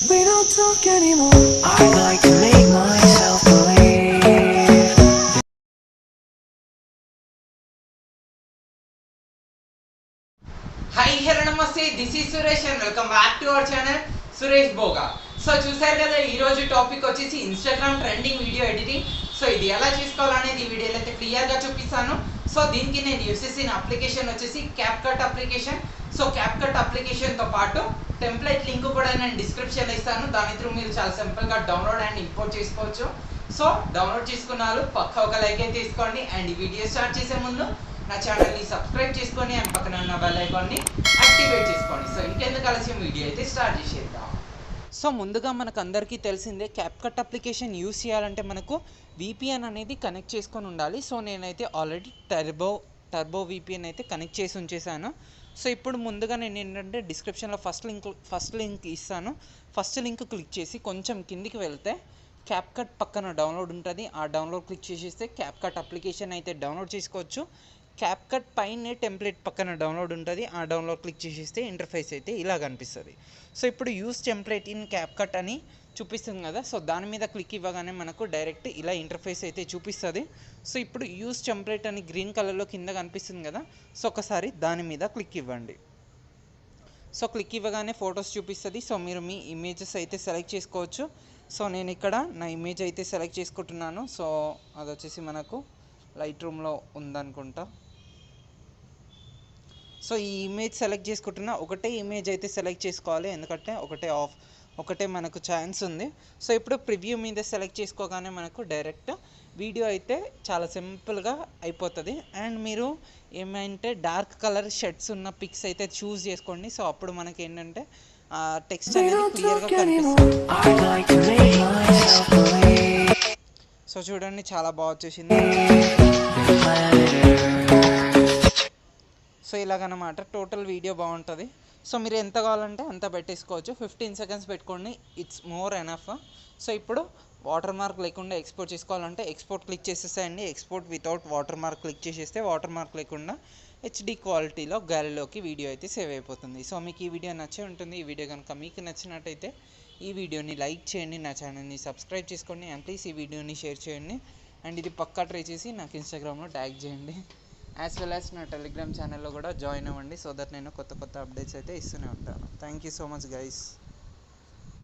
We don't talk anymore. I like to make myself believe. Hi, hello, namaste. This is Suresh and welcome back to our channel Suresh Boga. So చూసారు కదా ఈరోజు topic వచ్చేసి Instagram trending video editing. So ఇది ఎలా చేసుకోవాలనేది ఈ వీడియోలో అయితే క్లియర్గా చూపిస్తాను. సో దీనికి నేను యూస్ చేసిన అప్లికేషన్ వచ్చేసి క్యాప్కట్ అప్లికేషన్. సో క్యాప్కట్ అప్లికేషన్తో పాటు టెంప్లెట్ లింక్ కూడా నేను డిస్క్రిప్షన్లో ఇస్తాను. దాని త్రూ మీరు చాలా సింపుల్గా డౌన్లోడ్ అండ్ ఇంపోర్ట్ చేసుకోవచ్చు. సో డౌన్లోడ్ చేసుకున్నారు పక్క ఒక లైక్ అయితే తీసుకోండి. అండ్ ఈ వీడియో స్టార్ట్ చేసే ముందు నా ఛానల్ని సబ్స్క్రైబ్ చేసుకొని అండ్ పక్కన ఉన్న బెల్ ఐకాన్ని యాక్టివేట్ చేసుకోండి. సో ఇంకెందుకు ఆలస్యం వీడియో అయితే స్టార్ట్ చేసేద్దాం. సో ముందుగా మనకు అందరికీ తెలిసిందే క్యాప్కట్ అప్లికేషన్ యూస్ చేయాలంటే మనకు విపిఎన్ అనేది కనెక్ట్ చేసుకొని ఉండాలి. సో నేనైతే ఆల్రెడీ టర్బో విపిఎన్ అయితే కనెక్ట్ చేసి ఉంచేసాను. సో ఇప్పుడు ముందుగా నేను ఏంటంటే డిస్క్రిప్షన్లో ఫస్ట్ లింక్ ఇస్తాను. ఫస్ట్ లింక్ క్లిక్ చేసి కొంచెం కిందికి వెళ్తే క్యాప్కట్ పక్కన డౌన్లోడ్ ఉంటుంది. ఆ డౌన్లోడ్ క్లిక్ చేసేస్తే క్యాప్కట్ అప్లికేషన్ అయితే డౌన్లోడ్ చేసుకోవచ్చు. క్యాప్కట్ పైనే టెంప్లెట్ పక్కన డౌన్లోడ్ ఉంటుంది. ఆ డౌన్లోడ్ క్లిక్ చేసేస్తే ఇంటర్ఫేస్ అయితే ఇలా కనిపిస్తుంది. సో ఇప్పుడు యూస్ టెంప్లెట్ ఇన్ క్యాప్కట్ అని చూపిస్తుంది కదా. సో దాని మీద క్లిక్ ఇవ్వగానే మనకు డైరెక్ట్ ఇలా ఇంటర్ఫేస్ అయితే చూపిస్తుంది. సో ఇప్పుడు యూస్ టెంప్లెట్ అని గ్రీన్ కలర్లో కింద కనిపిస్తుంది కదా. సో ఒకసారి దాని మీద క్లిక్ ఇవ్వండి. సో క్లిక్ ఇవ్వగానే ఫొటోస్ చూపిస్తుంది. సో మీరు మీ ఇమేజెస్ అయితే సెలెక్ట్ చేసుకోవచ్చు. సో నేను ఇక్కడ నా ఇమేజ్ అయితే సెలెక్ట్ చేసుకుంటున్నాను. సో అది వచ్చేసి మనకు లైట్ రూమ్లో ఉందనుకుంటా. సో ఈ ఇమేజ్ సెలెక్ట్ చేసుకుంటున్నా. ఒకటే ఇమేజ్ అయితే సెలెక్ట్ చేసుకోవాలి, ఎందుకంటే ఒకటే మనకు ఛాన్స్ ఉంది. సో ఇప్పుడు ప్రివ్యూ మీద సెలెక్ట్ చేసుకోగానే మనకు డైరెక్ట్ వీడియో అయితే చాలా సింపుల్గా అయిపోతుంది. అండ్ మీరు ఏమంటే డార్క్ కలర్ షర్ట్స్ ఉన్న పిక్స్ అయితే చూస్ చేసుకోండి. సో అప్పుడు మనకి ఏంటంటే టెక్స్ట్ అనేది క్లియర్గా కనిపిస్తుంది. సో చూడండి చాలా బాగా వచ్చేసింది. సో ఇలాగనమాట టోటల్ వీడియో బాగుంటుంది. సో మీరు ఎంత కావాలంటే అంత పెట్టేసుకోవచ్చు. 15 సెకండ్స్ పెట్టుకోండి, ఇట్స్ మోర్ ఎనఫ్. సో ఇప్పుడు వాటర్ మార్క్ లేకుండా ఎక్స్పోర్ట్ చేసుకోవాలంటే ఎక్స్పోర్ట్ క్లిక్ చేసేసేయండి. Export without water mark click చేసేస్తే వాటర్ మార్క్ లేకుండా హెచ్డి క్వాలిటీలో గ్యాలరీలోకి వీడియో అయితే సేవ్ అయిపోతుంది. సో మీకు ఈ వీడియో నచ్చే ఉంటుంది. ఈ వీడియో కనుక మీకు నచ్చినట్టయితే ఈ వీడియోని లైక్ చేయండి, నా ఛానల్ని సబ్స్క్రైబ్ చేసుకోండి, అండ్ ప్లీజ్ ఈ వీడియోని షేర్ చేయండి. అండ్ ఇది పక్కా ట్రై చేసి నాకు ఇన్స్టాగ్రామ్లో ట్యాగ్ చేయండి. యాజ్ వెల్ యాజ్ నా టెలిగ్రామ్ ఛానల్లో కూడా జాయిన్ అవ్వండి. సో దట్ నేను కొత్త అప్డేట్స్ అయితే ఇస్తూనే ఉంటాను. Thank you so much guys.